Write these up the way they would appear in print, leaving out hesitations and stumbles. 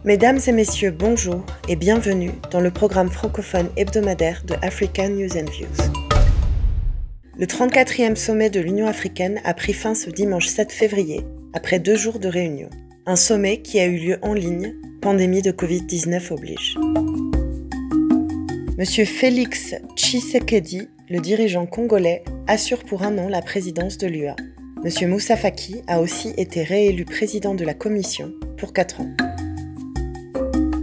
Mesdames et messieurs, bonjour et bienvenue dans le programme francophone hebdomadaire de African News and Views. Le 34e sommet de l'Union africaine a pris fin ce dimanche 7 février, après 2 jours de réunion. Un sommet qui a eu lieu en ligne, pandémie de Covid-19 oblige. Monsieur Félix Tshisekedi, le dirigeant congolais, assure pour un an la présidence de l'UA. Monsieur Moussa Faki a aussi été réélu président de la Commission pour 4 ans.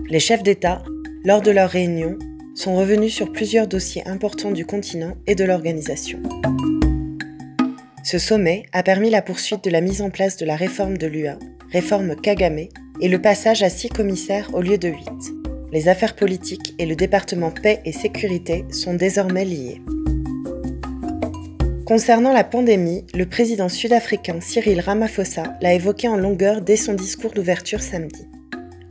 Les chefs d'État, lors de leur réunion, sont revenus sur plusieurs dossiers importants du continent et de l'organisation. Ce sommet a permis la poursuite de la mise en place de la réforme de l'UA, réforme Kagame, et le passage à 6 commissaires au lieu de 8. Les affaires politiques et le département paix et sécurité sont désormais liés. Concernant la pandémie, le président sud-africain Cyril Ramaphosa l'a évoqué en longueur dès son discours d'ouverture samedi.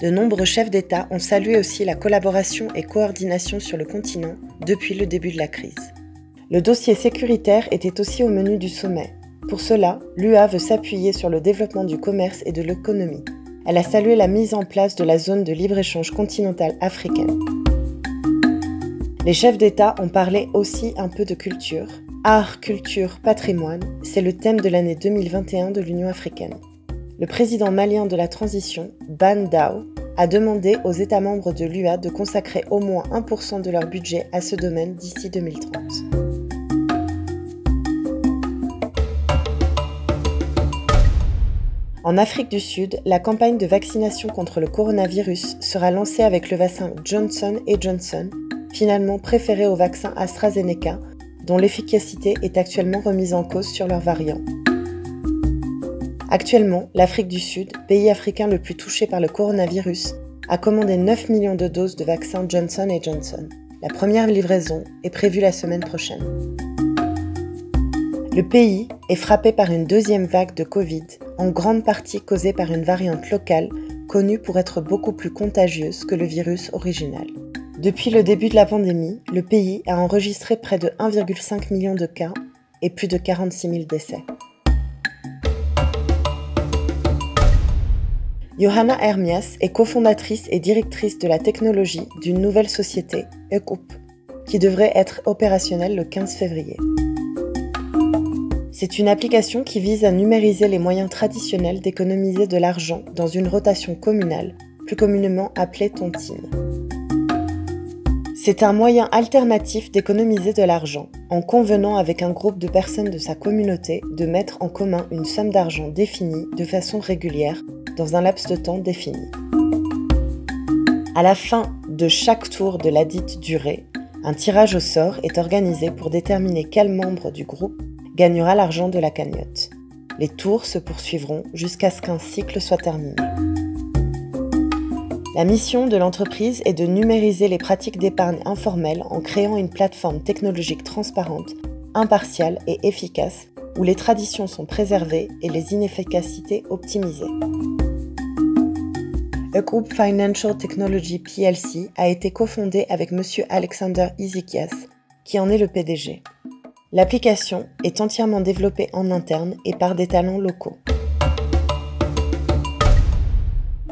De nombreux chefs d'État ont salué aussi la collaboration et coordination sur le continent depuis le début de la crise. Le dossier sécuritaire était aussi au menu du sommet. Pour cela, l'UA veut s'appuyer sur le développement du commerce et de l'économie. Elle a salué la mise en place de la zone de libre-échange continentale africaine. Les chefs d'État ont parlé aussi un peu de culture. Art, culture, patrimoine, c'est le thème de l'année 2021 de l'Union africaine. Le président malien de la transition, Ban Dao, a demandé aux États membres de l'UA de consacrer au moins 1% de leur budget à ce domaine d'ici 2030. En Afrique du Sud, la campagne de vaccination contre le coronavirus sera lancée avec le vaccin Johnson & Johnson, finalement préféré au vaccin AstraZeneca, dont l'efficacité est actuellement remise en cause sur leur variant. Actuellement, l'Afrique du Sud, pays africain le plus touché par le coronavirus, a commandé 9 millions de doses de vaccin Johnson & Johnson. La première livraison est prévue la semaine prochaine. Le pays est frappé par une deuxième vague de Covid, en grande partie causée par une variante locale connue pour être beaucoup plus contagieuse que le virus original. Depuis le début de la pandémie, le pays a enregistré près de 1,5 million de cas et plus de 46 000 décès. Johanna Hermias est cofondatrice et directrice de la technologie d'une nouvelle société, Ekup, qui devrait être opérationnelle le 15 février. C'est une application qui vise à numériser les moyens traditionnels d'économiser de l'argent dans une rotation communale, plus communément appelée tontine. C'est un moyen alternatif d'économiser de l'argent, en convenant avec un groupe de personnes de sa communauté de mettre en commun une somme d'argent définie de façon régulière dans un laps de temps défini. À la fin de chaque tour de ladite durée, un tirage au sort est organisé pour déterminer quel membre du groupe gagnera l'argent de la cagnotte. Les tours se poursuivront jusqu'à ce qu'un cycle soit terminé. La mission de l'entreprise est de numériser les pratiques d'épargne informelle en créant une plateforme technologique transparente, impartiale et efficace où les traditions sont préservées et les inefficacités optimisées. Ekup Financial Technology plc a été cofondé avec M. Alexander Izikias, qui en est le PDG. L'application est entièrement développée en interne et par des talents locaux.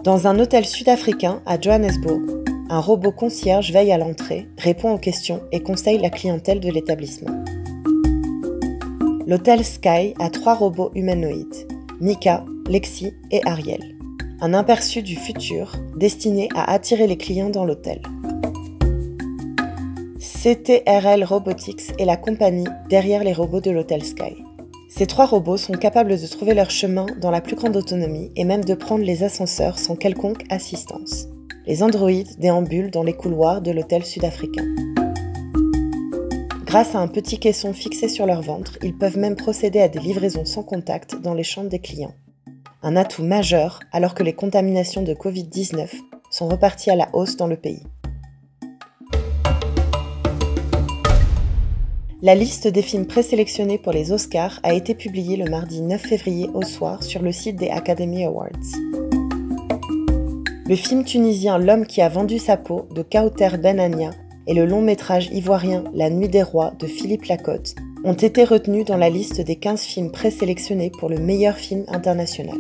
Dans un hôtel sud-africain à Johannesburg, un robot concierge veille à l'entrée, répond aux questions et conseille la clientèle de l'établissement. L'hôtel Sky a 3 robots humanoïdes, Mika, Lexi et Ariel. Un aperçu du futur destiné à attirer les clients dans l'hôtel. CTRL Robotics est la compagnie derrière les robots de l'hôtel Sky. Ces 3 robots sont capables de trouver leur chemin dans la plus grande autonomie et même de prendre les ascenseurs sans quelconque assistance. Les androïdes déambulent dans les couloirs de l'hôtel sud-africain. Grâce à un petit caisson fixé sur leur ventre, ils peuvent même procéder à des livraisons sans contact dans les chambres des clients. Un atout majeur alors que les contaminations de Covid-19 sont reparties à la hausse dans le pays. La liste des films présélectionnés pour les Oscars a été publiée le mardi 9 février au soir sur le site des Academy Awards. Le film tunisien L'homme qui a vendu sa peau de Kauter Benania et le long-métrage ivoirien La nuit des rois de Philippe Lacotte ont été retenus dans la liste des 15 films présélectionnés pour le meilleur film international.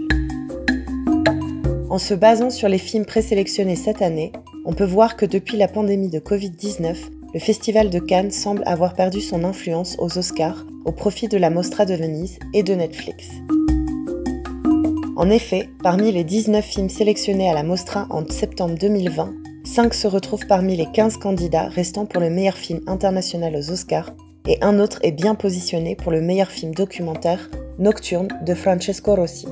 En se basant sur les films présélectionnés cette année, on peut voir que depuis la pandémie de Covid-19, le Festival de Cannes semble avoir perdu son influence aux Oscars au profit de la Mostra de Venise et de Netflix. En effet, parmi les 19 films sélectionnés à la Mostra en septembre 2020, 5 se retrouvent parmi les 15 candidats restant pour le meilleur film international aux Oscars et un autre est bien positionné pour le meilleur film documentaire, Nocturne, de Francesco Rosi.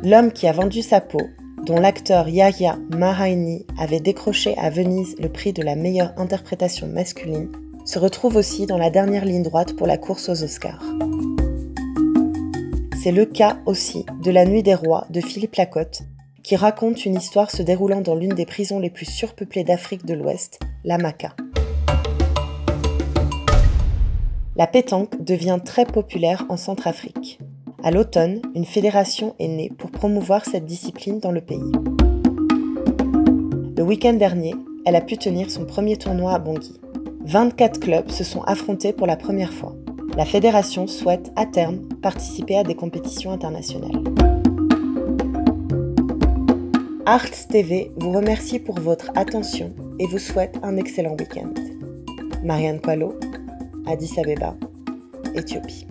L'homme qui a vendu sa peau, dont l'acteur Yahya Mahaini avait décroché à Venise le prix de la meilleure interprétation masculine, se retrouve aussi dans la dernière ligne droite pour la course aux Oscars. C'est le cas aussi de La Nuit des Rois de Philippe Lacotte, qui raconte une histoire se déroulant dans l'une des prisons les plus surpeuplées d'Afrique de l'Ouest, la Maka. La pétanque devient très populaire en Centrafrique. À l'automne, une fédération est née pour promouvoir cette discipline dans le pays. Le week-end dernier, elle a pu tenir son premier tournoi à Bangui. 24 clubs se sont affrontés pour la première fois. La fédération souhaite, à terme, participer à des compétitions internationales. Arts TV vous remercie pour votre attention et vous souhaite un excellent week-end. Marianne Coelho, Addis Abeba, Éthiopie.